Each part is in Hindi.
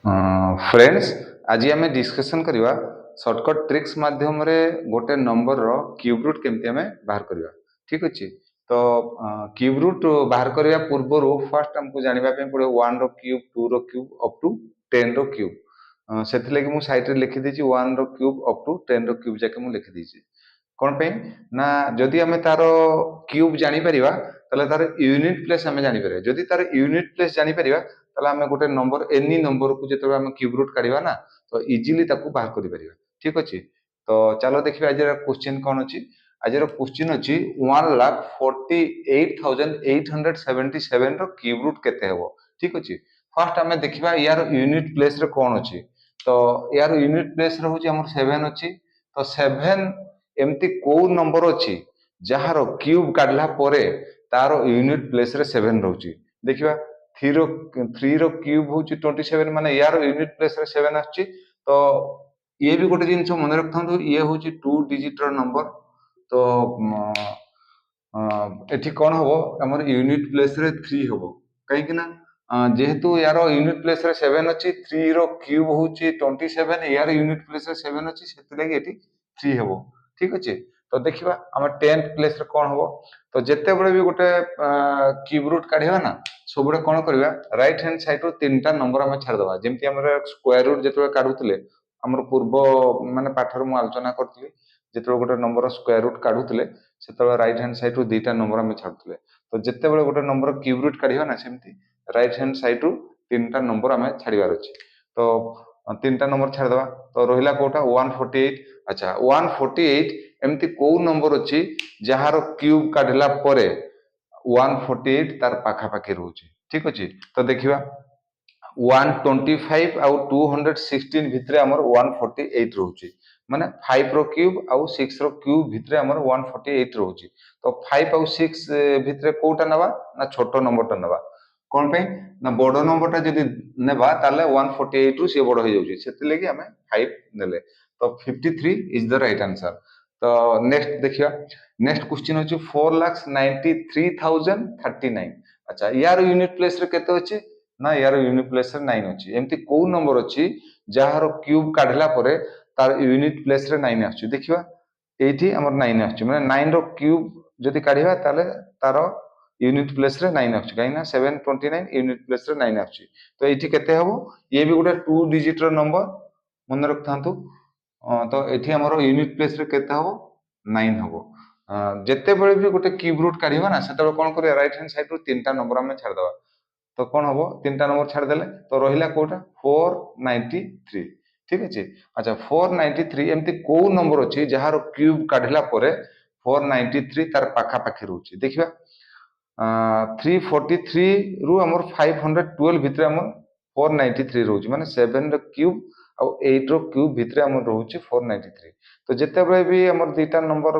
फ्रेंड्स आज आम डिस्कसन करवा सर्टकट ट्रिक्स माध्यम गोटे नंबर क्यूब रूट केमती आम बाहर करवा। ठीक अच्छे तो क्यूब रूट बाहर करने पूर्वर फास्ट आमको जानवाई पड़ो 1 cube 2 cube up to 10 cube से मुझे सैड्रे लिखिदी 1 क्यूब अप टू 10 क्यूब जाके मुझे लिखिदी कौन पे ना जदि आम तार क्यूब जापर तार यूनिट प्लेस आम जापर जदि तार यूनिट प्लेस जापर ताहले आम गोटे नंबर एनी नंबर को जो आम क्यूब रूट काढ़ा ना तो इजिली बाहर कर। ठीक अच्छे तो चलो देखिए आज क्वेश्चन कौन अच्छी। आज क्वेश्चन अच्छी 1,48,877 क्यूब रूट केते हेबो। ठीक अच्छे फास्ट आम देखा यार यूनिट प्लेस कौन अच्छी तो यार यूनिट प्लेस हूँ 7 अच्छी तो 7 एमती को नंबर अच्छी जार क्यूब काढ़ला परे तार यूनिट प्लेस रे 7 रोचे। देखिए 3 रो क्यूब हूँ 27 माने यार यूनिट प्लेस रे 7 आछी तो ये भी गोटे जिन मन रखता ये हूँ 2 डिजिट नंबर तो एठी कौन हम आम यूनिट प्लेस रे 3 हम कहीं जेहेतु यार यूनिट प्लेस रे 7 अच्छी 3 रो क्यूब हूँ 27 यार यूनिट प्लेस रे 7 अच्छी से 3 हम। ठीक अच्छे तो देखा आम 10th प्लेस रे कौन हम तो जिते बड़े भी गोटे क्यूब रूट काढ़ा ना सब कौन करवा राइट हैंड सैड रू 3टा नंबर आम छाड़देवा जमी आम स्क्वायर रूट जो काढ़ुले आम पूर्व माने पाठर मुझे आलोचना करी जो गोटे नंबर स्क्वायर रूट काढ़ुले से राइट हैंड सैड रू 2टा नंबर आम छाड़ुले तो जिते बड़े गोटे नंबर क्यूब रूट काढ़ा ना सेमती राइट हैंड सैड रू 3टा नंबर आम छाड़ार अच्छे तो 3टा नंबर छाड़देवा तो रहा कौटा 148। अच्छा 148 एमती को नंबर अच्छी जार क्यूब काढ़ला परे 148 तार पाखापाखि रोचे। ठीक अच्छे तो देखा 125 आउ 216 भितर आमर 148 रोचे माने 5 रो क्यूब आउ 6 रो क्यूब भितर आमर 148 रोचे तो 5 आउ 6 भितर कोटा नवा ना छोट नंबर टा नवा कौन पे ना बड़ नंबर टा जदि नेबा ताले 148 रु से बड़ हो जाउची सेति लागि हमें 5 नेले तो 53 इज द राइट आंसर। तो नेक्स्ट देखिया नेक्स्ट क्वेश्चन होची 4,93,039। अच्छा यार यूनिट प्लेस रे केते अछि ना यार यूनिट प्लेस रे 9 अछि एमती को नंबर अछि जहार क्यूब काढला परे तार यूनिट प्लेस रे 9 आछि देखिबा एठी हमर 9 आछि माने 9 रो क्यूब जदि काढिबा ताले तार यूनिट प्लेस रे 9 आछि काइना 729 यूनिट प्लेस रे 9 आछि तो एठी केते हबो ये भी गोटे 2 डिजिट रो नंबर मन रखथांतु तो एठी हमर यूनिट प्लेस रे केते हबो 9 हबो जेते बेले भी गोटे क्यूब रूट काढिबा ना सेते कोन करिया राइट हैंड साइड रो 3टा नंबर हम छाड़ दबा तो कौन हम 3टा नंबर छाड़देले तो रहा कौटा 493। ठीक अच्छे अच्छा 493 एमती को नंबर अच्छी जार क्यूब काढ़ला 493 तार पाखापाखि रोचे देखा 343 रु आमर 512 भितर आम 493 रोचे माने 7 रो क्यूब आउ 8 रो क्यूब भितर आम रोचे 493 तो जिते बड़े भी आम 2टा नंबर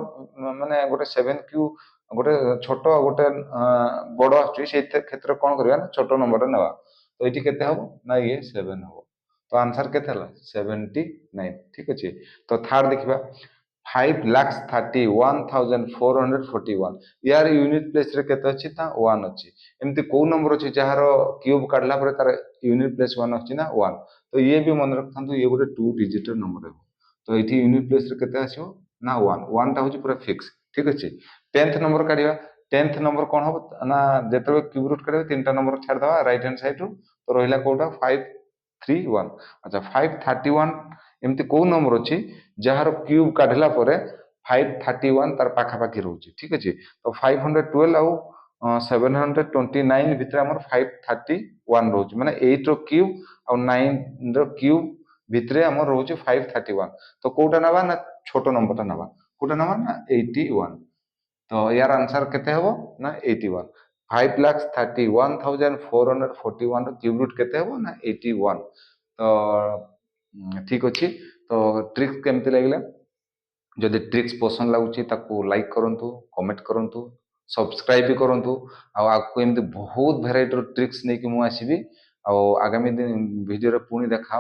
माने गोटे 7 क्यूब गोटे छोट गोटे बड़ आसुची क्षेत्र कौन करवा ना छोट नंबर नेवा तो ये केते हम ना ये 7 हम तो आंसर केते हला 79। ठीक अच्छे तो थर्ड देखिबा 5,31,441 यार यूनिट प्लेस रे केते अछि ता 1 अछि एमती को नंबर अछि जहार क्यूब काढला परे तार यूनिट प्लेस 1 अछि ना 1 तो ये भी मन रखथांतु ये गोटे 2 डिजिट नंबर है तो एठी यूनिट प्लेस रे केते आछो ना 1 1 टा होची पूरा फिक्स। ठीक अछि 10th नंबर काढिबा 10th नंबर कौन हम ना जेते क्यूब रूट काढिबा 3टा नंबर छाड़ दवा राइट हैंड साइड रू तो रहिला कोटा 531। अच्छा 531 एमती को नंबर अछि जहार क्यूब काढला परे 531 तार पाखापाखि रोचे। ठीक अच्छे तो 512 आउ 729 भितर आमर 531 रोचे माने 8 रो क्यूब आउ 9 रो क्यूब भितर आमर रोचे 531 तो कोटा नबा ना छोट नंबर टा नबा कोटा नबा ना 81 तो यार आंसर केते हबो ना 81 5,31,441 क्यूब रूट केते हबो ना 81 तो ठीक अच्छे तो ट्रिक्स केमती लागला जदि ट्रिक्स पसंद लगुच लाइक करूँ कमेंट करूँ सब्सक्राइब भी करूँ आगे एमती बहुत भेराइटर ट्रिक्स नहीं कि मुझे आसबि आगामी दिन वीडियो पुणी देखा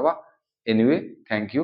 एनीवे थैंक यू।